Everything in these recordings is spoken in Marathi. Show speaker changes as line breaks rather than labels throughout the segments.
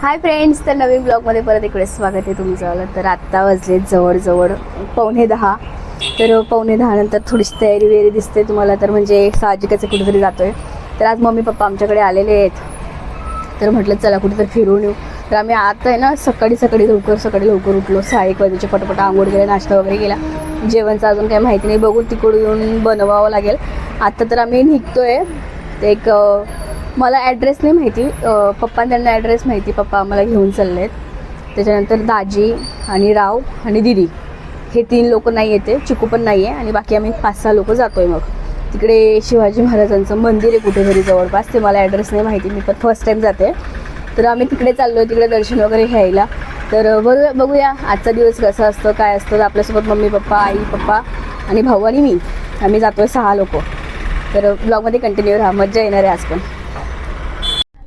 हाय फ्रेंड्स, तर नवीन ब्लॉगमध्ये परत इकडे स्वागत आहे तुमचं. तर आत्ता वाजले जवळजवळ 9:45. तर 9:45 नंतर थोडीशी तयारी वेरी दिसते तुम्हाला, तर म्हणजे साहजिकच कुठेतरी जातो आहे. तर आज मम्मी पप्पा आमच्याकडे आलेले आहेत, तर म्हटलं चला कुठेतरी फिरून येऊ. तर आम्ही आता आहे ना सकाळी लवकर उठलो. 6:00 वाजेचे पटपट आंघोळ केले, नाश्ता वगैरे केला. जेवणचं अजून काही माहिती नाही, बघू तिकडून येऊन बनवावं लागेल. आत्ता तर आम्ही निघतो आहे. ते एक मला ॲड्रेस नाही माहिती, पप्पांना त्यांना ॲड्रेस माहिती, पप्पा आम्हाला घेऊन चालले आहेत. त्याच्यानंतर दाजी आणि राव आणि दिदी हे 3 लोक नाही येते, चिकू पण नाही आहे, आणि बाकी आम्ही 5-6 लोक जातो आहे. मग तिकडे शिवाजी महाराजांचं मंदिर आहे कुठेतरी जवळपास, ते मला ॲड्रेस नाही माहिती, मी पण फर्स्ट टाईम जाते. तर आम्ही तिकडे चाललो आहे, तिकडे दर्शन वगैरे घ्यायला. तर बघूया आजचा दिवस कसा असतो, काय असतं. आपल्यासोबत मम्मी पप्पा, आई पप्पा आणि भाऊ आणि मी, आम्ही जातो आहे 6 लोक. तर ब्लॉगमध्ये कंटिन्यू राहा, मजा येणार आहे आज पण.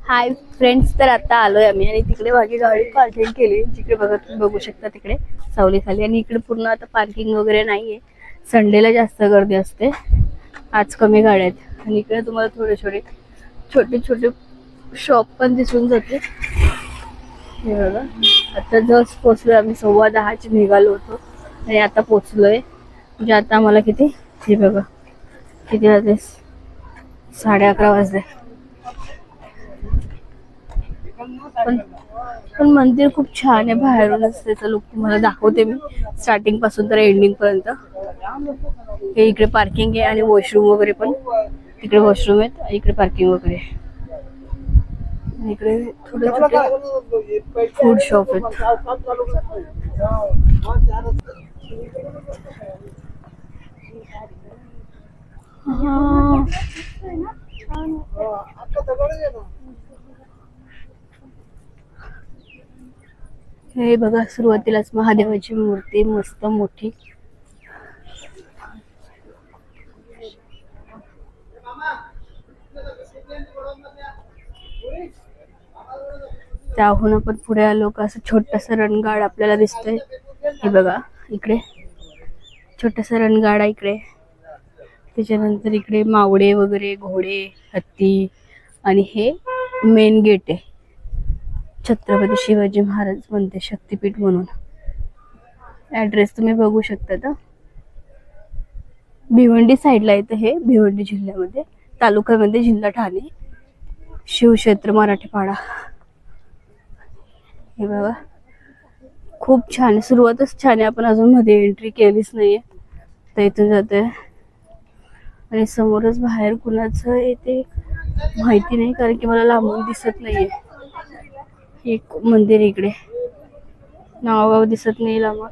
हाय फ्रेंड्स, तर आता आलोय आम्ही आणि तिकडे माझी गाडी पार्किंग केली, जिकडे बघू शकता तिकडे सावलीखाली. आणि इकडे पूर्ण आता पार्किंग वगैरे नाहीये, संडेला जास्त गर्दी असते, आज कमी गाड्या आहेत. आणि इकडे तुम्हाला छोटे छोटे शॉप पण दिसून जाते. हे बघा, आता जस्ट पोचलोय आम्ही, 10:15 निघालो होतो आणि आता पोचलोय. म्हणजे आता आम्हाला किती, हे बघा किती वाजले, 11:30 वाजले. पण मंदिर खूप छान आहे, बाहेरूनच त्याचा लुक तुम्हाला दाखवते मी स्टार्टिंग पासून तर एंडिंग पर्यंत. हे इकडे पार्किंग आहे आणि वॉशरूम वगैरे पण, तिकडे वॉशरूम आहेत, इकडे पार्किंग वगैरे. इकडे थोडे छोटे फूड शॉप आहेत. हे बघा, सुरुवातीलाच महादेवाची मूर्ती मस्त मोठी. त्याहून आपण पुढे आलो का असं छोटस रणगाड आपल्याला दिसतंय. हे बघा इकडे छोटस रणगाड आहे इकडे. त्याच्यानंतर इकडे मावळे वगैरे, घोडे, हत्ती, आणि हे मेन गेट आहे, छत्रपती शिवाजी महाराज म्हणते शक्तीपीठ म्हणून. ऍड्रेस तुम्ही बघू शकता. भिवंडी साईडला येतं हे, भिवंडी जिल्ह्यामध्ये, तालुक्यामध्ये, जिल्हा ठाणे, शिवक्षेत्र मराठीपाडा. हे बघा खूप छान आहे, सुरुवातच छान आहे. आपण अजून मध्ये एंट्री केलीच नाहीये, तर इथून जातोय. आणि समोरच बाहेर कुणाचं येते माहिती नाही, कारण की मला लांबून दिसत नाहीये. एक मंदिर इकडे, नाव दिसत नाही लांबून.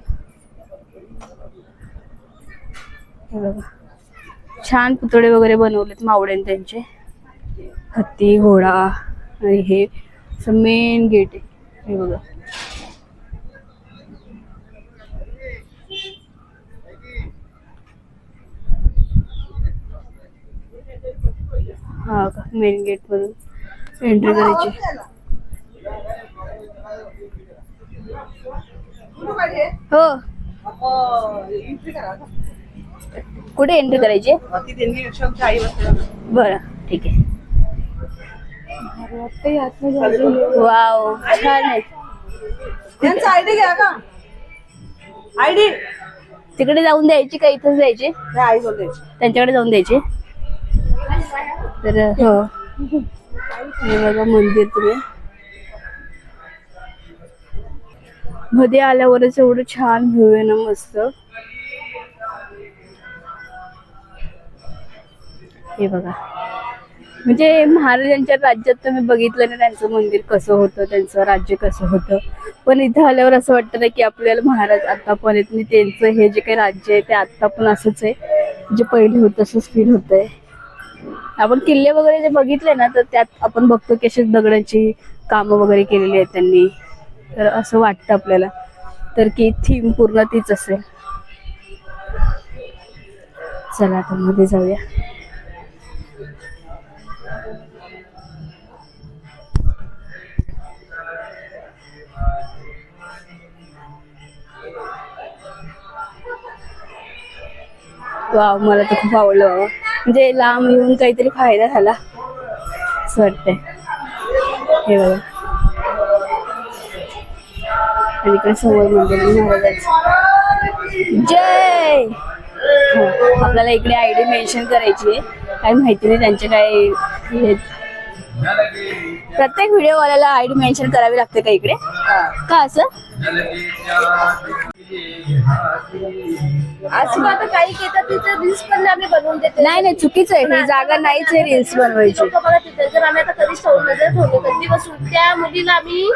हे बघा छान पुतळे वगैरे बनवलेत मावळ्याने त्यांचे, हत्ती, घोडा. आणि हे मेन गेट आहे. हे बघा हा का, मेन गेट मधून एंट्री करायची. हो, कुठे एंट्री करायची? बरं ठीक आहे. वाव, छान आहे.
त्यांचा आयडी घ्या का? आयडी
तिकडे जाऊन द्यायची का इथंच द्यायची?
आई बोल द्यायची,
त्यांच्याकडे जाऊन द्यायची. तर हो, हे बघा मंदिर. तुम्ही मध्ये आल्यावरच एवढं छान व्ह्यू आहे ना, मस्त. हे बघा, म्हणजे महाराजांच्या राज्यात तुम्ही बघितलं ना त्यांचं मंदिर कसं होतं, त्यांचं राज्य कसं होतं. पण इथं आल्यावर असं वाटतं ना की आपल्याला महाराज आता पण येत नाही, त्यांचं हे जे काही राज्य आहे ते आता पण असंच आहे, जे पहिले होतं तसंच फील होतंय. आपण किल्ले वगैरे जे बघितले ना, तर त्यात आपण बघतो की अशी दगडांची कामं वगैरे केलेली आहेत त्यांनी. तर असं वाटतं आपल्याला तर की थीम पूर्ण तीच असेल. चला आता मध्ये जाऊया. वाव, मला तर खूप आवडलं बाबा. म्हणजे लांब येऊन काहीतरी फायदा झाला असं वाटतंय. हे बघा आणि इकडे समोर मंदिर महाराजांचं जय. हो, आपल्याला इकडे आयडी मेन्शन करायची आहे. काही माहिती नाही त्यांचे काय हे. प्रत्येक व्हिडिओवाल्याला आयडी मेन्शन करावी लागते का इकडे, का असं?
असं आता काही घेतात तिथे रील्स पण आम्ही बनवून देते.
नाही नाही, चुकीचं आहे. ही जागा नाहीच आहे रील्स बनवायची.
लोकं बघा तिथे जर आम्ही आता कधी ठेवलं नजर ठेवलं कधी बसून त्या मुलीला आम्ही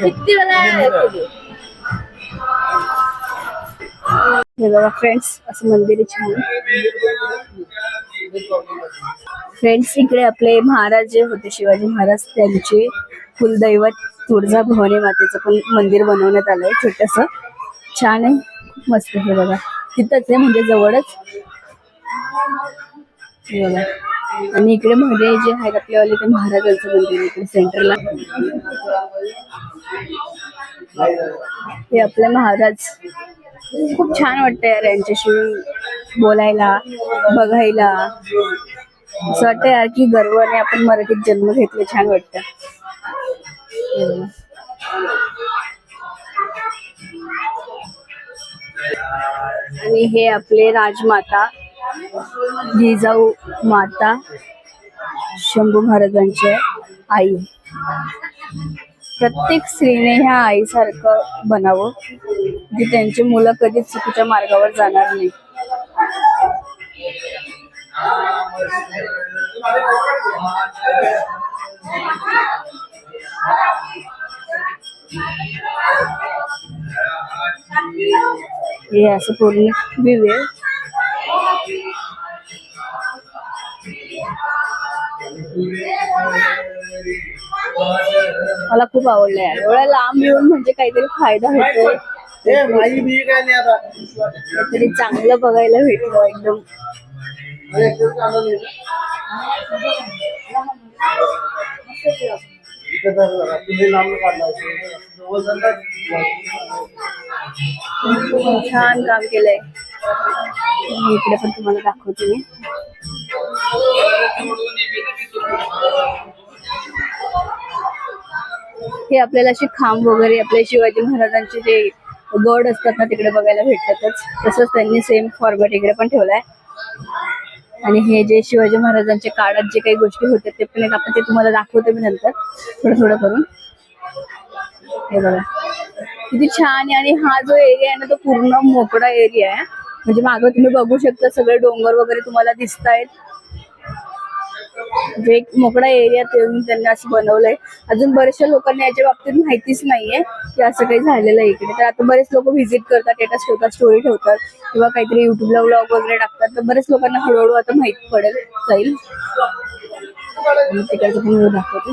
किती वेळा केली.
हे बघा फ्रेंड्स, असं मंदिर आहे छान. फ्रेंड्स, इकडे आपले महाराज जे होते शिवाजी महाराज त्यांचे कुलदैवत तुळजा भवानी मातेचं पण मंदिर बनवण्यात आलंय. छोटस छान आहे, खूप मस्त. हे बघा तिथंच आहे, म्हणजे जवळच. हे बघा, आणि इकडे मध्ये जे आहेत आपल्यावाले ते महाराजांचं मंदिर इकडे सेंटरला. हे आपले महाराज खूप छान वाटतं यार यांच्याशी बोलायला, बघायला. असं वाटतं यार की गर्वाने आपण मराठीत जन्म घेतला. छान वाटतं. आणि हे आपले राजमाता जिजाऊ माता शंभू महाराजांची आई. प्रत्येक स्त्रीने ह्या आईसारखं बनावं, की त्यांची मुलं कधीच चुकीच्या मार्गावर जाणार नाही. हे असं पूर्ण व्ह्यू आहे. मला खूप आवडलं यार. एवढ्या लांब येऊन म्हणजे काहीतरी फायदा होतोय, काहीतरी चांगलं बघायला भेटलं एकदम. छान काम केलंय. इकडे पण तुम्हाला दाखवते मी. हे आपल्याला असे खांब वगैरे आपले शिवाजी महाराजांचे जे गड असतात ना तिकडे बघायला भेटतातच. तसंच त्यांनी सेम फॉर्मॅट इकडे पण ठेवलाय. आणि हे जे शिवाजी महाराजांच्या काळात जे काही गोष्टी होत्या ते पण आपण ते तुम्हाला दाखवते मी नंतर थोडं थोडं करून. हे बघा किती छान आहे. आणि हा जो एरिया आहे ना तो पूर्ण मोकळा एरिया आहे. म्हणजे मागं तुम्ही बघू शकता सगळे डोंगर वगैरे तुम्हाला दिसतायत. म्हणजे एक मोकळा एरिया त्यांनी असं बनवलंय. अजून बऱ्याचशा लोकांना याच्या बाबतीत माहितीच नाहीये की असं काही झालेलं आहे इकडे. तर आता बरेच लोक व्हिजिट करतात, स्टेटस ठेवतात, स्टोरी ठेवतात किंवा काहीतरी युट्यूबला व्लॉग वगैरे टाकतात. तर बरेच लोकांना हळूहळू आता माहिती पडेल जाईल. तिकडचं पण मी दाखवते.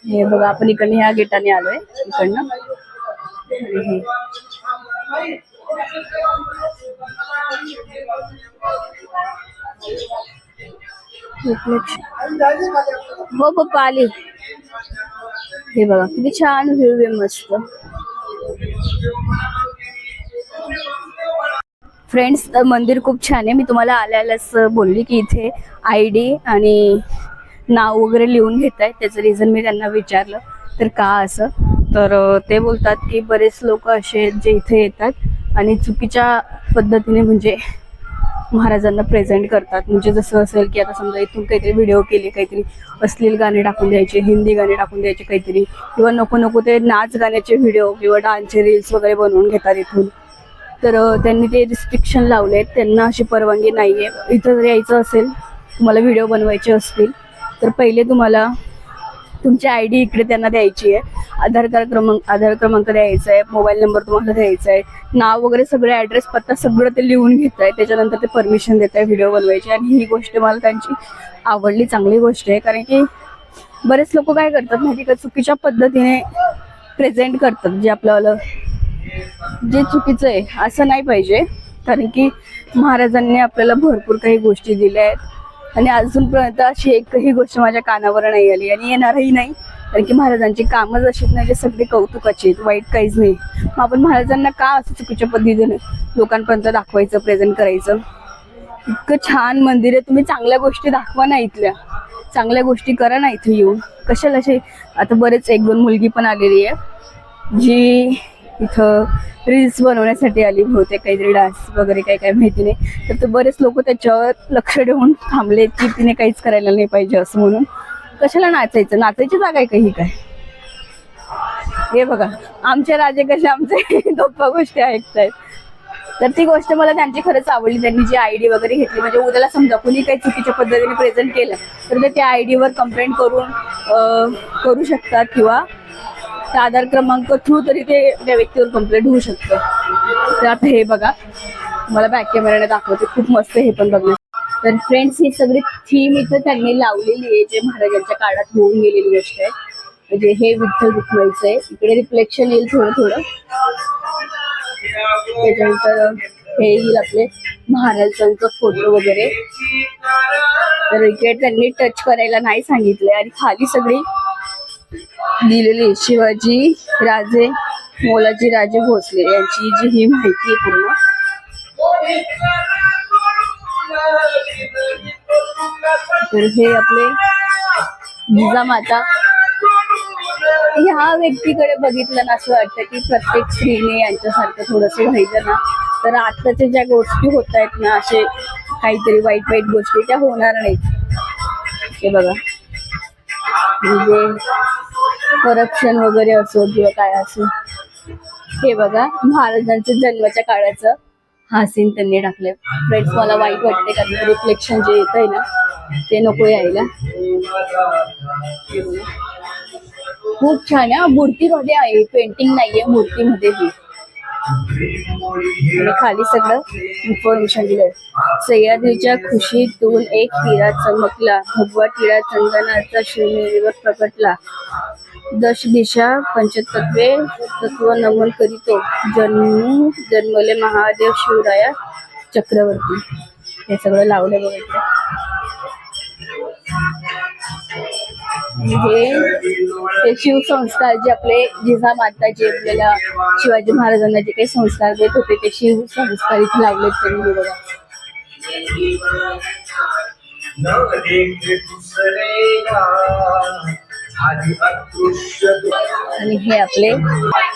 हे बघा आपण इकडनं ह्या गेटाने आलोय इकडनं. हो पप्पा आली. हे बघा किती छान व्ह्यू आहे, मस्त. फ्रेंड्स, मंदिर खूप छान आहे. मी तुम्हाला आल्यालाच बोलली की इथे आयडी आणि नाव वगैरे लिहून घेत आहेत. त्याचं रिझन मी त्यांना विचारलं तर का असं, तर ते बोलतात की बरेच लोक असे आहेत जे इथे येतात आणि चुकीच्या पद्धतीने म्हणजे महाराजांना प्रेझेंट करतात. म्हणजे जसं असेल की आता समजा इथून काहीतरी व्हिडिओ केले, काहीतरी अश्लील गाणे टाकून द्यायचे, हिंदी गाणे टाकून द्यायचे काहीतरी, किंवा नको नको ते नाच गाण्याचे व्हिडिओ किंवा डान्सचे रील्स वगैरे बनवून घेतात इथून. तर त्यांनी ते रिस्ट्रिक्शन लावले आहेत. त्यांना अशी परवानगी नाही आहे. इथं जर यायचं असेल, तुम्हाला व्हिडिओ बनवायचे असतील तर पहिले तुम्हाला तुमची आयडी इकडे त्यांना द्यायची आहे, आधार क्रमांक द्यायचा आहे, मोबाईल नंबर तुम्हाला द्यायचा आहे, नाव वगैरे सगळे ॲड्रेस पत्ता सगळं ते लिहून घेत आहे. त्याच्यानंतर ते परमिशन देत आहे व्हिडिओ बनवायची. आणि ही गोष्ट मला त्यांची आवडली, चांगली गोष्ट आहे. कारण की बरेच लोक काय करतात माहिती का, चुकीच्या पद्धतीने प्रेझेंट करतात जे आपल्याला, जे चुकीचं आहे. असं नाही पाहिजे. कारण की महाराजांनी आपल्याला भरपूर काही गोष्टी दिल्या आहेत आणि अजूनपर्यंत अशी एकही गोष्ट माझ्या कानावर नाही आली आणि येणारही नाही. कारण की महाराजांची कामच अशीच नाही जे सगळे कौतुकाची आहेत, वाईट काहीच नाही. मग आपण महाराजांना का असं चुकीच्या पद्धतीने लोकांपर्यंत दाखवायचं, प्रेझेंट करायचं. इतकं छान मंदिर आहे. तुम्ही चांगल्या गोष्टी दाखवा ना, इथल्या चांगल्या गोष्टी करा ना इथे येऊन. कशाला असे आता बरेच 1-2 मुलगी पण आलेली आहे जी इथं रील्स बनवण्यासाठी आली, बहुतेक काहीतरी डान्स वगैरे काही काय माहिती नाही. तर बरेच लोक त्याच्यावर लक्ष ठेवून थांबले की तिने काहीच करायला नाही पाहिजे असं म्हणून. कशाला नाचायचं, नाचायची जागा आहे काही काय. हे बघा आमचे राजे कसे आमचे गप्पा गोष्टी ऐकतायत. तर ती गोष्ट मला त्यांची खरंच आवडली. त्यांनी जी आयडी वगैरे घेतली, म्हणजे उद्याला समजा कुणी काही चुकीच्या पद्धतीने प्रेझेंट केलं तर ते त्या आयडीवर कंप्लेंट करून करू शकतात, किंवा त्या आधार क्रमांक थ्रू तरी ते त्या व्यक्तीवर कंप्लेंट होऊ शकतं. तर आता हे बघा मला बॅक कॅमेराने दाखवते, खूप मस्त हे पण बघणं. तर फ्रेंड्स ही सगळी थीम इथं त्यांनी लावलेली आहे, जे महाराजांच्या काळात होऊन गेलेली गोष्ट आहे. म्हणजे हे विठ्ठल रुक्माईचं आहे. इकडे रिफ्लेक्शन येईल थोडं थोडं. त्याच्यानंतर हे येईल आपले महाराजांचा फोटो वगैरे. तर इकडे त्यांनी टच करायला नाही सांगितलंय. आणि खाली सगळी दिलेली शिवाजी राजे, मोलाजी राजे भोसले यांची जी ही माहिती आहे पूर्ण. तर हे आपले जिजामाता. ह्या व्यक्तीकडे बघितलं ना असं वाटतं की प्रत्येक स्त्रीने यांच्यासारखं थोडंसं व्हायचं ना, तर आत्ताच्या ज्या गोष्टी होत आहेत ना, असे काहीतरी वाईट वाईट गोष्टी त्या होणार नाहीत. हे बघा म्हणजे करप्शन वगैरे असो किंवा काय असो. हे बघा महाराजांच्या जन्माच्या काळाचं हा सीन त्यांनी टाकले. फ्रेंड्स मला वाईट वाटते कारण रिफ्लेक्शन जे येत आहे ना ते नको यायला. खूप छान आहे, मूर्तीमध्ये आहे, पेंटिंग नाहीये, मूर्तीमध्ये ही. आणि खाली सगळं इन्फॉर्मेशन दिलंय. सह्याद्रीच्या खुशीतून एक हिरा चमकला, भगवा टिळा चंदनाचा श्रीनिवर प्रकटला. दश दिशा पंचतत्वे तत्व नमन करीतो, जन्मले महादेव शिवराया चक्रवर्ती. हे सगळं लावलं बघायचं. हे शिवसंस्कार जे आपले जिजामाता जे आपल्याला शिवाजी महाराजांना जे काही संस्कार देत होते ते शिवसंस्कार इथे लावलेत त्यांनी. बघा आणि हे आपले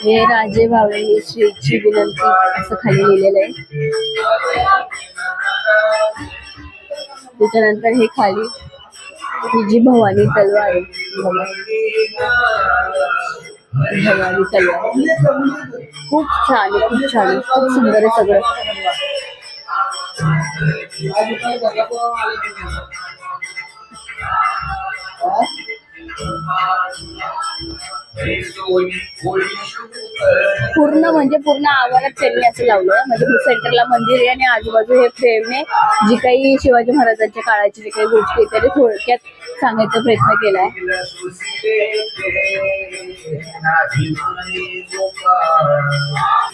हे राजे भावे श्रीची विनंती असं खाली लिहिलेलं आहे. त्याच्यानंतर हे खाली ही जी भवानी तलवार आहे, भवानी तलवार खूप छान आहे, खूप छान आहे, खूप सुंदर आहे सगळं. पूर्ण म्हणजे पूर्ण आवारात त्यांनी असं लावलं. म्हणजे सेंटरला मंदिर आहे आणि आजूबाजू हे फ्रेमने जी काही शिवाजी महाराजांच्या काळाची जी काही गोष्टी आहेत त्या थोडक्यात सांगायचा प्रयत्न केलाय.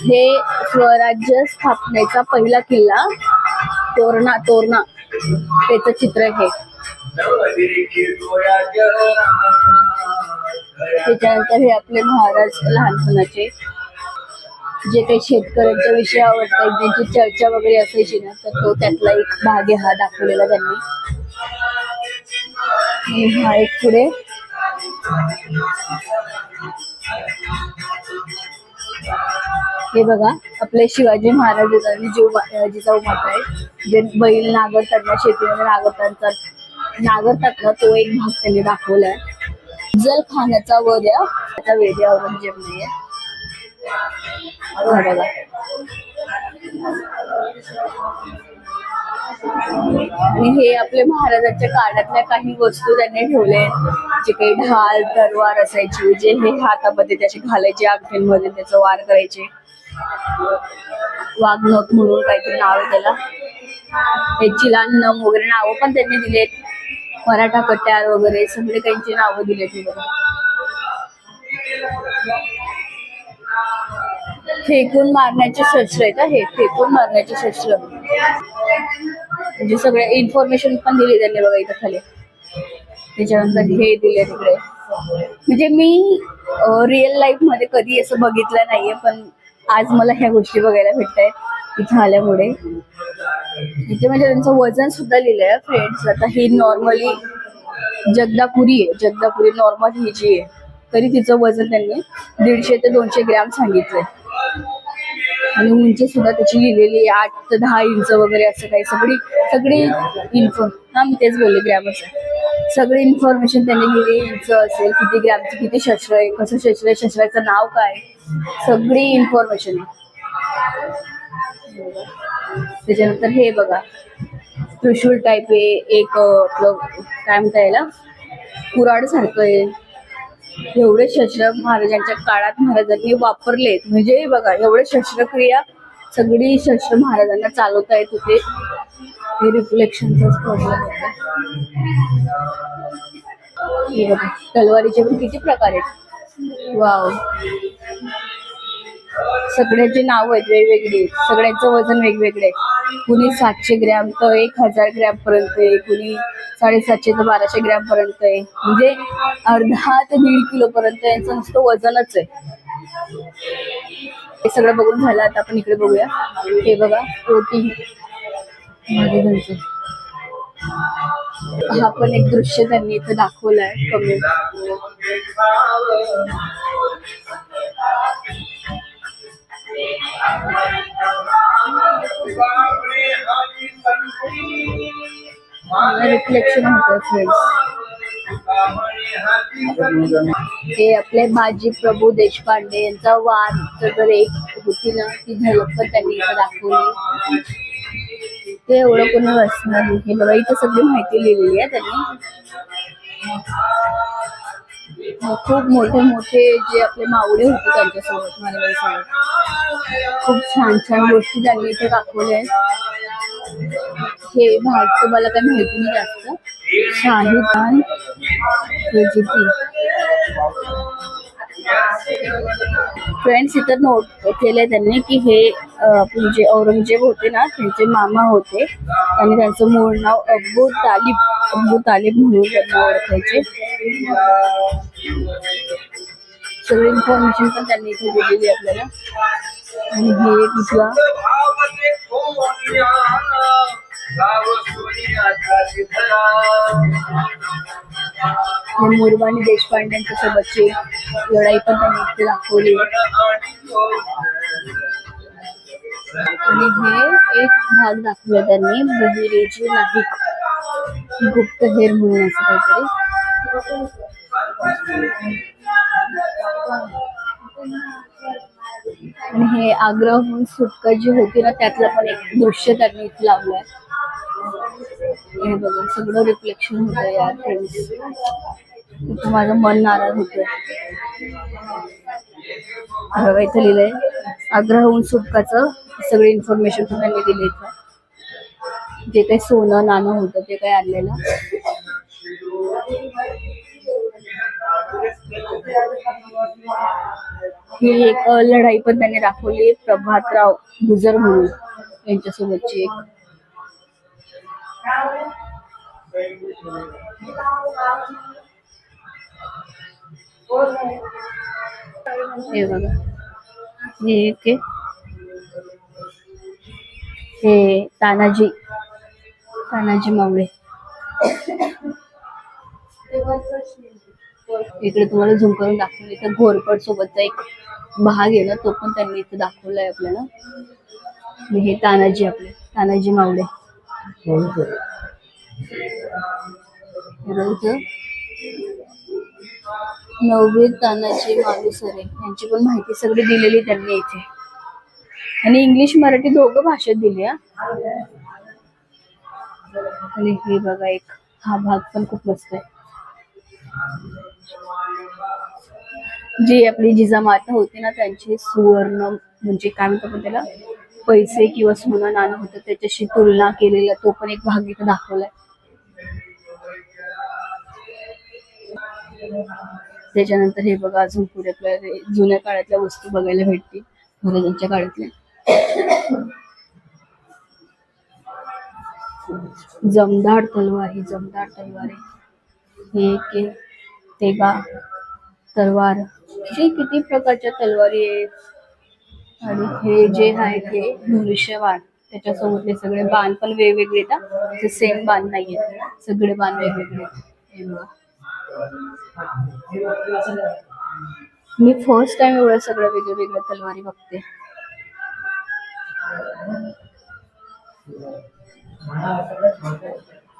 हे स्वराज्य स्थापनेचा पहिला किल्ला तोरणा त्याचं चित्र हे. त्याच्यानंतर हे आपले महाराज लहानपणाचे जे काही शेतकऱ्यांच्या विषयी आवडतात त्यांची चर्चा वगैरे असायची ना, तर तो त्यातला एक भाग हा दाखवलेला त्यांनी. हा एक पुढे हे बघा आपले शिवाजी महाराजांनी जिजाऊ माता आहे जे बैल नांगरताना शेतीमध्ये नांगरतात ना, तो एक भाग त्यांनी दाखवलाय. अफजल खानाचा वध त्याचा वेद औरंगजेब नाहीये. बघा आणि हे आपले महाराजांच्या काळातल्या काही वस्तू त्यांनी ठेवले, जे काही ढाल तलवार असायची, जे हे हातामध्ये त्याचे घालायचे, अंगठ्यांमध्ये त्याचा वार करायचे. वाघनख म्हणून काहीतरी नाव आहे त्याला. याची लहान नम वगैरे नावं पण त्यांनी दिलेत. मराठा कट्यार वगैरे सगळे काहींची नावं दिलेत. फेकून मारण्याचे शस्त्र आहेत. हे फेकून मारण्याचे शस्त्र म्हणजे सगळे इन्फॉर्मेशन पण दिली त्यांनी बघा इथं खाली. त्याच्यानंतर हे दिले तिकडे. म्हणजे मी रिअल लाईफ मध्ये कधी असं बघितलं नाहीये, पण आज मला ह्या गोष्टी बघायला भेटत आहेत इथं आल्यामुळे. इथे म्हणजे त्यांचं वजन सुद्धा लिहिलंय फ्रेंड्स. आता ही नॉर्मली जगदापुरी आहे, जगदापुरी नॉर्मल ही जी आहे, तरी तिचं वजन त्यांनी 150 ते 200 ग्रॅम सांगितलंय. आणि उंची सुद्धा त्याची लिहिलेली आहे 8 ते 10 इंच वगैरे असं काही. सगळी सगळी हा मी तेच बोलले ग्रॅमच आहे. सगळी इन्फॉर्मेशन त्यांनी लिहिली. इंच असेल, किती ग्रॅमचं किती शस्त्र आहे, कसं शस्त्र आहे, शस्त्राचं नाव काय, सगळी इन्फॉर्मेशन आहे. त्याच्यानंतर हे बघा त्रिशूल टाईप आहे एक, आपलं काय म्हणता याला कुऱ्हाड सारखं आहे. एवढे शस्त्र महाराजांच्या काळात महाराजांनी वापरलेत. म्हणजे बघा एवढे शस्त्रक्रिया, सगळी शस्त्र महाराजांना चालवता येत होते. हे रिफ्लेक्शनचाच प्रॉब्लेम होता. हे बघा तलवारीचे पण किती प्रकार आहेत. वाव, सगळ्यांचे नाव आहेत वेगवेगळे, सगळ्यांचं वजन वेगवेगळे. कुणी 700 ग्रॅम तर 1000 ग्रॅम पर्यंत आहे, कुणी 750 ते 1200 ग्रॅम पर्यंत आहे. म्हणजे अर्धा ते 1.5 किलो पर्यंत यांचं नुसतं वजनच आहे. हे सगळं बघून झालं. आता आपण इकडे बघूया. हे बघा पोटी महाराजांचं. हा पण एक दृश्य त्यांनी इथं दाखवलंय कमी. रिफ्लेक्शन होतं फ्रेंड्स. हे आपले बाजी प्रभू देशपांडे यांचा वाद जर एक होती ना, ती झलक पण त्यांनी इथं दाखवली. ते एवढं कोणी वाचणार नाही. हे बघा इथं सगळी माहिती लिहिलेली आहे त्यांनी. खूप मोठे मोठे जे आपले मावळे होते त्यांच्यासोबत, महाराजांसोबत खूप छान छान गोष्टी त्यांनी इथे दाखवल्या आहेत. हे भाग तुम्हाला काही माहिती नाही जास्त. शाहिद फ्रेंड्स इथं नोट केलंय त्यांनी की हे आपले जे औरंगजेब होते ना, त्यांचे मामा होते आणि त्यांचं मूळ नाव अब्बू तालिब म्हणून त्यांना ओळखायचे. सगळी इन्फॉर्मेशन पण त्यांनी इथे दिलेली आपल्याला. आणि हे कुठला मुरबानी देशपांड्यांच्या सोबतची लढाई पण त्यांनी इथे दाखवली. आणि हे एक भाग दाखवला त्यांनी बहिरेजी नाहिक गुप्तहेर म्हणून असं काहीतरी. आणि हे आग्र्याहून सुटका जी होती ना, त्यातलं पण एक दृश्य त्यांनी इथे लावलंय. हे बघा सगळं रिफ्लेक्शन होतं या फ्रेंड्स. इथं माझं मन नाराज होतंय. बघा इथं लिहिलंय आग्र्याहून सुटकाचं सगळी इन्फॉर्मेशन त्यांनी दिली. इथं जे काही सोनं नाणं होतं ते काही आणलेलं. ही एक लढाई पण त्यांनी दाखवली प्रभातराव गुजर म्हणून यांच्यासोबतची एक. हे बघा हे एक हे तानाजी मावळे. इकडे तुम्हाला झूम करून दाखवलं. इथं घोरपड सोबतचा एक भाग आहे ना, तो पण त्यांनी इथे दाखवलाय आपल्याला. हे तानाजी मावळे. नववीर तानाजी मालुसरे यांची पण माहिती सगळी दिलेली त्यांनी इथे. आणि इंग्लिश मराठी दोघं भाषेत दिली. आणि हे बघा एक हा भाग पण खूप मस्त आहे. जी आपली जिजामाता होती ना, त्यांचे सुवर्ण म्हणजे काय म्हणतो आपण त्याला, पैसे किंवा सोनं नाणं होतं त्याच्याशी तुलना केलेला तो पण एक भाग इथं दाखवलाय. त्याच्यानंतर हे बघा अजून पुढे आपल्याला जुन्या काळातल्या वस्तू बघायला भेटतील महाराजांच्या काळातल्या. जमदार तलवार आहे. हे एक तेगा तलवार. किती प्रकारच्या तलवारी आहेत. आणि हे जे आहे ते धनुष्यबाण त्याच्यासोबतले सगळे बाण पण वेगवेगळे येतात, सेम बाण नाहीये, सगळे बाण वेगवेगळे आहेत. हे बघा, मी फर्स्ट टाइम एवढं सगळं वेगळं वेगळं तलवारी बघते.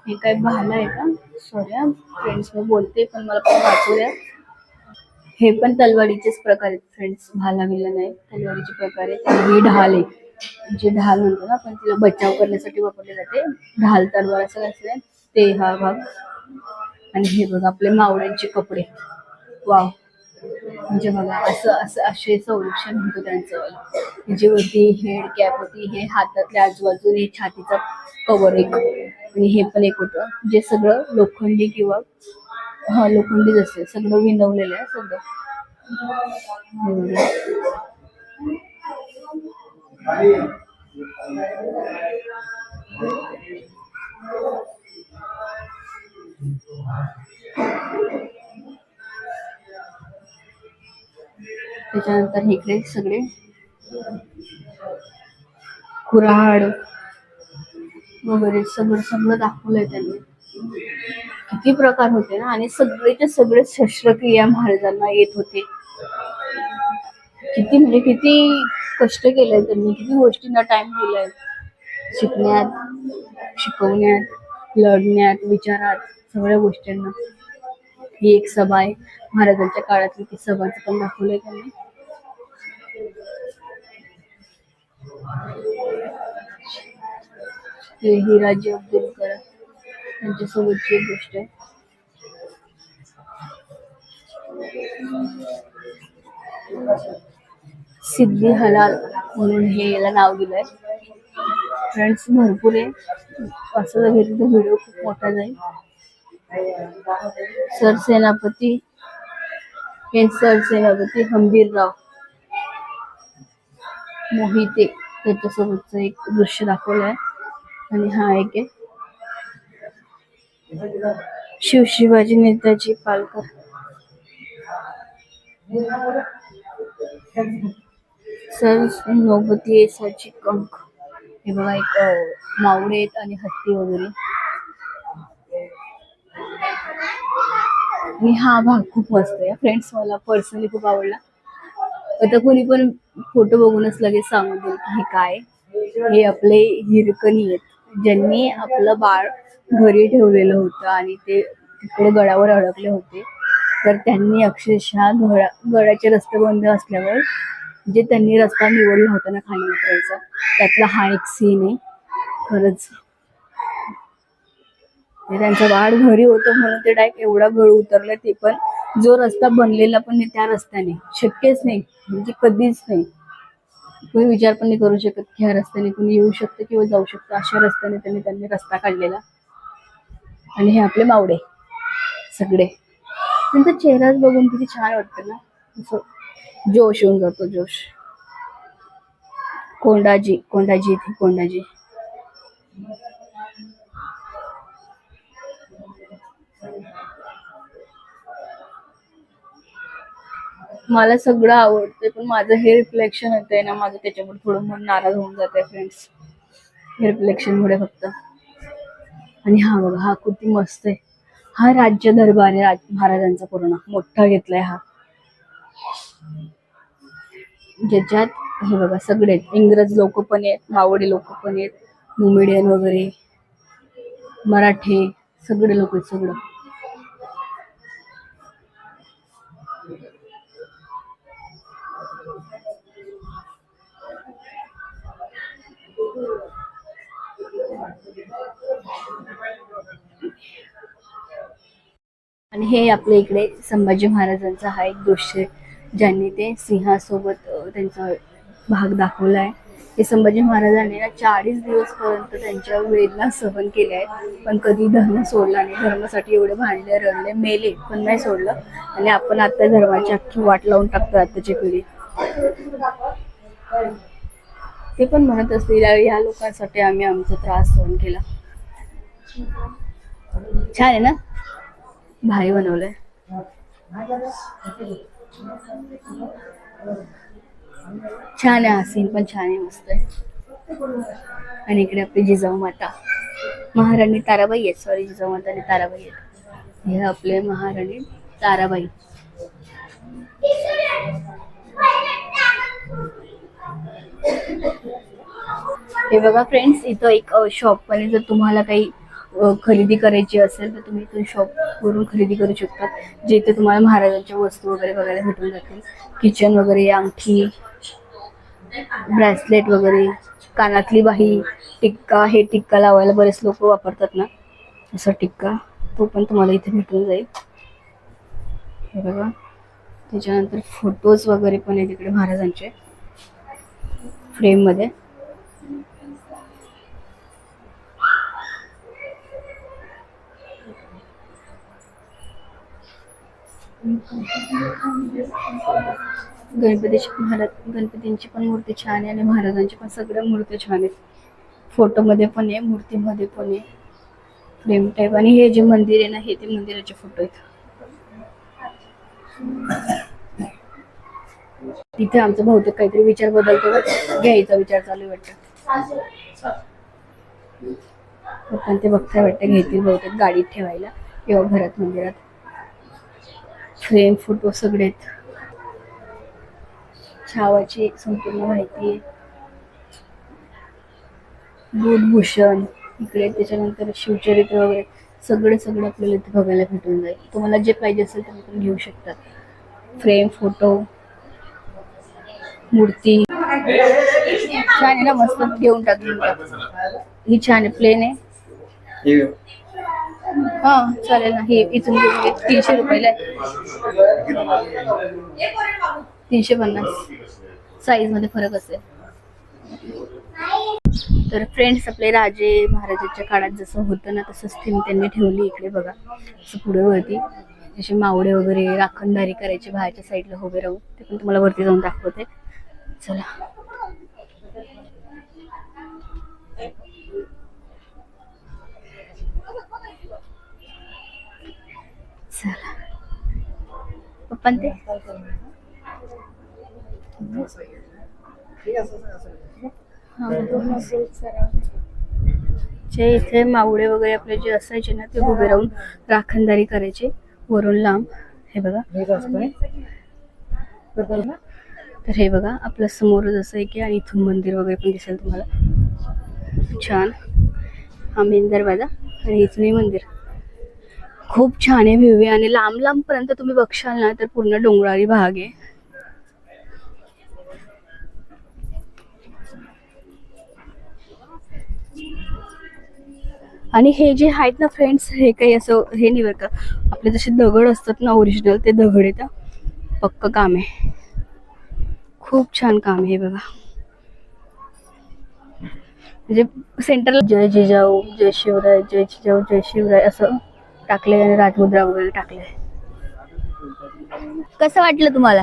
हे काय भाला आहे का? सॉरी फ्रेंड्स, मी बोलते पण मला पण वाचू द्या. हे पण तलवारीचेच प्रकार आहेत फ्रेंड्स, भाला बिला नाही, तलवारीचे प्रकार आहेत. ही ढाल आहे, जे ढाल म्हणतो ना आपण, तिला बचाव करण्यासाठी वापरले जाते. ढाल तलवार असं असते ते हा भाग. आणि हे बघा आपले मावळ्यांचे कपडे, वाव. म्हणजे बघा असं असं असे संरक्षण होतं त्यांचं. जी होती हेड कॅप होती, हे हातातल्या आजूबाजूने छातीचा कवर एक, आणि हे पण एक होतं जे सगळं लोखंडी किंवा हा लोखंडीच असते, सगळं विणवलेलं आहे सगळं. त्याच्यानंतर इकडे सगळे कुऱ्हाड वगैरे सगळं सगळं दाखवलंय त्यांनी. किती प्रकार होते ना, आणि सगळेच्या सगळे शस्त्रक्रिया महाराजांना येत होते. किती म्हणजे किती कष्ट केलंय त्यांनी, किती गोष्टींना टाइम दिलाय शिकण्यात, शिकवण्यात, लढण्यात, विचारात, सगळ्या गोष्टींना. ही एक सभा आहे महाराजांच्या काळातली, ती सभाचं पण दाखवलंय त्यांनी. हिराजी अब्दुल कलाम त्यांच्यासोबतची एक गोष्ट आहे. सिद्दी हलाल म्हणून हे याला नाव दिलंय. फ्रेंड्स भरपूर आहे, असं घेतलं तर व्हिडिओ खूप मोठा जाईल. सरसेनापती हे सरसेनापती हंबीरराव मोहिते, त्याच्यासोबतचं एक दृश्य दाखवलं आहे. आणि हा एक आहे शिवाजी नेताजी पालकर. सर नोबती येसाची कंक. हे बघा एक मावळे आहेत आणि हत्ती वगैरे. आणि हा भाग खूप मस्त आहे फ्रेंड्स, मला पर्सनली खूप आवडला. आता कोणी पण फोटो बघूनच लगेच सांगून देईल की हे काय. हे आपले हिरकणी आहेत, ज्यांनी आपलं बाळ घरी ठेवलेलं होतं आणि ते तिकडे गडावर अडकले होते. तर त्यांनी अक्षरशः गडाचे रस्ते बंद असल्यावर जे त्यांनी रस्ता निवडला होता ना खाली उतरायचा, त्यातला हा एक सीन आहे. खरंच त्यांचं बाळ घरी होतं म्हणून ते डायरेक्ट एवढा गड उतरला, ते पण जो रस्ता बनलेला पण नाही त्या रस्त्याने, शक्यच नाही म्हणजे कधीच नाही. कोणी विचार पण नाही करू शकत की ह्या रस्त्याने कोणी येऊ शकतं किंवा जाऊ शकतं, अशा रस्त्याने त्यांनी रस्ता काढलेला. आणि हे आपले मावडे सगळे, त्यांचा चेहराच बघून किती छान वाटतं ना, असं जोश येऊन जातो, जोश. कोंडाजी इथे कोंडाजी. मला सगळं आवडतंय पण माझं हे रिफ्लेक्शन येतंय ना, माझं त्याच्यामुळे थोडं मन नाराज होऊन जाते फ्रेंड्स, हे रिफ्लेक्शन मुळे फक्त. आणि हा बघा, हा किती मस्त आहे. हा राज्य दरबार आहे महाराजांचा, पूर्ण मोठा घेतलाय हा, ज्याच्यात हे बघा सगळे इंग्रज लोक पण आहेत, मावडी लोक पण आहेत, मुमेडियन वगैरे, मराठे, सगळे लोक आहेत सगळं. आणि हे आपल्या इकडे संभाजी महाराजांचा हा एक दृश्य, ज्यांनी ते सिंहासोबत त्यांचा भाग दाखवला आहे. हे संभाजी महाराजांनी ना 40 दिवस पर्यंत त्यांच्या वेदना सहन केल्या आहेत, पण कधी धर्म सोडला नाही. धर्मासाठी एवढे भांडले, रडले, मेले, पण नाही सोडलं. आणि आपण आता धर्माची अख्खी वाट लावून टाकतो आताची पिढी. ते पण म्हणत असतील या लोकांसाठी आम्ही आमचा त्रास सहन केला. छान आहे ना, भारी बनवलंय. छान आहे, हा सीन पण छान आहे, मस्त आहे. आणि इकडे आपली जिजाऊ माता, महाराणी ताराबाई आहेत, सॉरी जिजाऊ माता आणि ताराबाई आहेत. हे आपले महाराणी ताराबाई. हे बघा फ्रेंड्स, इथं एक शॉप पण आहे. जर तुम्हाला काही खरेदी करायची असेल तर तुम्ही इथून शॉप वरून खरेदी करू शकता, जिथे तुम्हाला महाराजांच्या वस्तू वगैरे बघायला भेटून जातील. किचन वगैरे, अंगठी, ब्रेसलेट वगैरे, कानातली बाही, टिक्का. हे टिक्का लावायला बरेच लोक वापरतात ना, असा टिक्का, तो पण तुम्हाला इथे भेटून जाईल. हे बघा, त्याच्यानंतर फोटोज वगैरे पण आहे तिकडे महाराजांचे फ्रेम मध्ये. गणपतींची पण मूर्ती छान आहे आणि महाराजांची पण सगळ्या मूर्ती छान आहेत. फोटो मध्ये पण आहे, मूर्तीमध्ये पण आहे, फ्रेम टाईप. आणि हे जे मंदिर आहे ना, हे ते मंदिराचे फोटो आहेत. तिथे आमचा बहुतेक काहीतरी विचार बदलतो, घ्यायचा विचार चालू वाटतं. पण ते बघताय वाटतं घेतील बहुतेक गाडीत ठेवायला किंवा घरात मंदिरात. फ्रेम फोटो सगळे आहेत. छावाची संपूर्ण माहिती आहे. दूधभूषण इकडे, त्याच्यानंतर शिवचरित्र वगैरे सगळं आपल्याला इथे बघायला भेटून जाईल. तुम्हाला जे पाहिजे असेल ते तुम्ही घेऊ शकता. फ्रेम, फोटो, मूर्ती छान आहे ना, मस्त. घेऊन टाकली ही, छान आहे, प्लेन आहे. हा चालेल ना, हे इथून 300 रुपयाला आहे. 350 साईज मध्ये फरक असेल. तर फ्रेंड्स, आपले राजे महाराजांच्या काळात जसं होतं ना, तसंच थीम त्यांनी ठेवली इकडे बघा. असं पुढे वरती असे मावळे वगैरे राखणदारी करायचे बाहेरच्या साईडला उभे राहून. ते पण तुम्हाला वरती जाऊन दाखवते. चला, चला पप्पा ते जे इथे मावळे वगैरे आपले जे असायचे ना, ते उभे राहून राखणदारी करायचे वरून लांब. हे बघा, तर हे बघा आपल्या समोरच असं आहे की, आणि इथून मंदिर वगैरे पण दिसेल तुम्हाला छान. हा मेन दरवाजा आणि इथूनही मंदिर. खूप छान आहे व्ह्यू आहे आणि लांब लांब पर्यंत तुम्ही बघशाल ना, तर पूर्ण डोंगराळी भाग आहे. आणि हे जे आहेत ना फ्रेंड्स, हे काही असं हे नाही बरं का, आपले जसे दगड असतात ना ओरिजिनल, ते दगड आहेत. पक्क काम आहे, खूप छान काम आहे. बघा, म्हणजे सेंटरला जय जिजाऊ, जय शिवराय, जय जिजाऊ, जय शिवराय असं टाकले आणि राजमुद्रा वगैरे टाकले. कसं वाटलं तुम्हाला?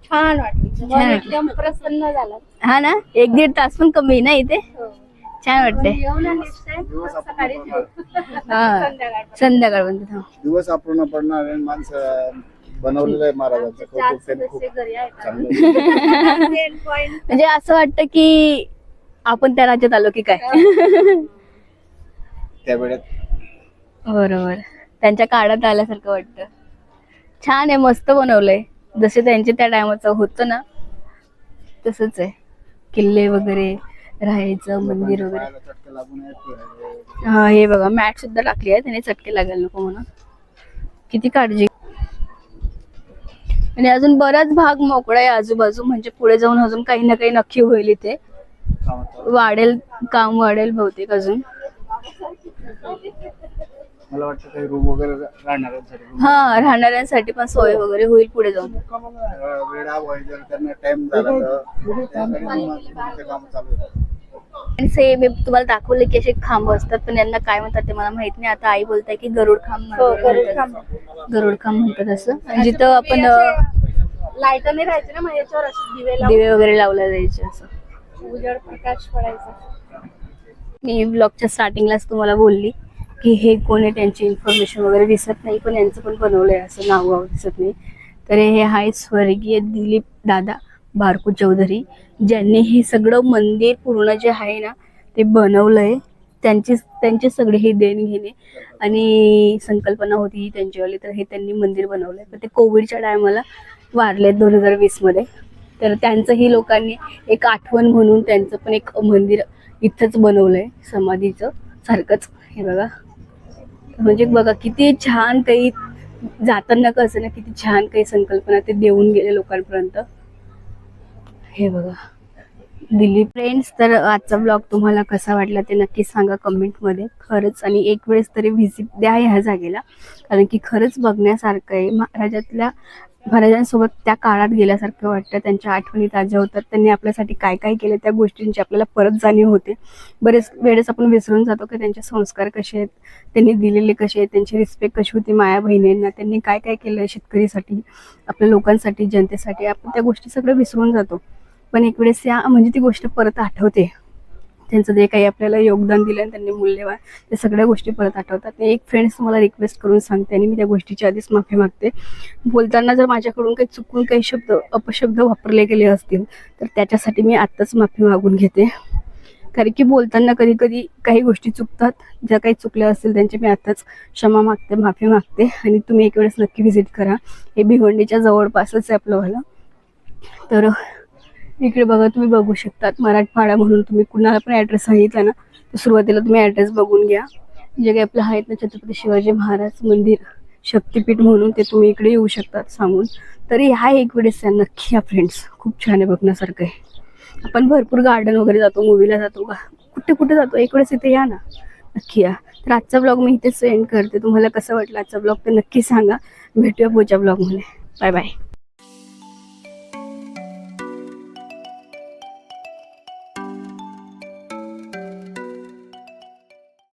छान वाटलं, एकदम प्रसन्न झाला.
हा ना, 1-1.5 तास पण कमी ना इथे. छान वाटते. संध्याकाळ
दिवस अपूर्ण पडणार माणसं बनवलेलं आहे महाराजांचं खूप
म्हणजे असं वाटतं की आपण त्या राज्यात आलो की काय.
त्या वेळेत
बरोबर, त्यांच्या काळात आल्यासारखं वाटतं. छान आहे, मस्त बनवलंय. जसे त्यांचे त्या टायमाचं होतं ना, तसंच आहे. किल्ले वगैरे, राहायचं मंदिर वगैरे. हा, हे बघा मॅट सुद्धा टाकली आहे त्याने, चटके लागायला नको म्हणून. किती काळजी. आणि अजून बराच भाग मोकळा आहे आजूबाजू, म्हणजे पुढे जाऊन अजून काही ना काही नक्की होईल इथे. वाढेल, काम वाढेल बहुतेक अजून.
मला वाटतं काही रूम वगैरे राहणाऱ्यांसाठी,
हा राहणाऱ्यांसाठी पण सोय वगैरे होईल पुढे जाऊन.
वेळा व्हायचा त्यांना टाइम झाला तर काम चालू आहे.
आणि सेम मी तुम्हाला दाखवलं की असे खांब असतात, पण यांना काय म्हणतात ते मला माहित नाही. आता आई बोलताय की गरुड खांब, गरुड खांब म्हणतात असं. आणि जिथं आपण
लाईटने राहायचे ना, मग याच्यावर असे
दिवे वगैरे लावले जायचे, असं
उजेड प्रकाश पडायचा.
मी ब्लॉगच्या स्टार्टिंगलाच तुम्हाला बोलली की हे कोण आहे, त्यांची इन्फॉर्मेशन वगैरे दिसत नाही, पण यांचं पण बनवलंय असं, नाव दिसत नाही. तर हे आहे स्वर्गीय दिलीप दादा बारकू चौधरी, ज्यांनी हे सगळं मंदिर पूर्ण जे आहे ना ते बनवलंय. त्यांची सगळी ही देणघेणी आणि संकल्पना होती त्यांच्यावाली, तर हे त्यांनी मंदिर बनवलंय. पण ते कोविडच्या टायमाला वारले 2020 मध्ये. तर त्यांचंही लोकांनी एक आठवण म्हणून त्यांचं पण एक मंदिर इथंच बनवलंय समाधीचं सारखंच. हे बघा, म्हणजे बघा किती छान काही जाताना कसं ना, किती छान काही संकल्पना ते देऊन गेले लोकांपर्यंत. हे बघा दिल्ली. फ्रेंड्स, तर आजचा ब्लॉग तुम्हाला कसा वाटला ते नक्की सांगा कमेंटमध्ये. खरंच आणि एक वेळेस तरी व्हिजिट द्या ह्या जागेला, कारण की खरंच बघण्यासारखं आहे. महाराजांसोबत त्या काळात गेल्यासारखं वाटतं. त्यांच्या आठवणी ताज्या होतात. त्यांनी आपल्यासाठी काय काय केलं त्या गोष्टींची आपल्याला परत जाणीव होते. बरेच वेळेस आपण विसरून जातो की त्यांचे संस्कार कसे आहेत, त्यांनी दिलेले कसे आहेत, त्यांची रिस्पेक्ट कशी होती माया बहिणींना, त्यांनी काय काय केलं शेतकरीसाठी, आपल्या लोकांसाठी, जनतेसाठी. आपण त्या गोष्टी सगळं विसरून जातो. पण एक वेळेस म्हणजे ती गोष्ट परत आठवते. त्यांचं जे काही आपल्याला योगदान दिलं आणि त्यांनी मूल्यवान, ते सगळ्या गोष्टी परत आठवतात. एक फ्रेंड्स तुम्हाला रिक्वेस्ट करून सांगते आणि मी त्या गोष्टीच्या आधीच माफी मागते. बोलताना जर माझ्याकडून काही चुकून काही अपशब्द वापरले गेले असतील तर त्याच्यासाठी मी आत्ताच माफी मागून घेते. कारण की बोलताना कधी कधी काही गोष्टी चुकतात. ज्या काही चुकल्या असतील त्यांची मी आत्ताच क्षमा मागते, माफी मागते. आणि तुम्ही एक वेळेस नक्की व्हिजिट करा. हे भिवंडीच्या जवळपासच आहे आपलं वाला. तर इकडे बघा, तुम्ही बघू शकतात मराठवाडा म्हणून. तुम्ही कुणाला पण ॲड्रेस सांगितला ना तर सुरुवातीला तुम्ही ॲड्रेस बघून घ्या. जे काही आपलं आहेत ना छत्रपती शिवाजी महाराज मंदिर शक्तिपीठ म्हणून, ते तुम्ही इकडे येऊ शकतात सांगून. तरी ह्या एक वेळेस नक्की या फ्रेंड्स, खूप छान आहे, बघण्यासारखं आहे. आपण भरपूर गार्डन वगैरे जातो, मूवीला जातो, कुठे जातो, एक वेळेस इथे या ना, नक्की या. तर आजचा ब्लॉग मी इथेच एंड करते. तुम्हाला कसं वाटलं आजचा ब्लॉग ते नक्की सांगा. भेटूया पुढच्या ब्लॉगमध्ये. Bye bye.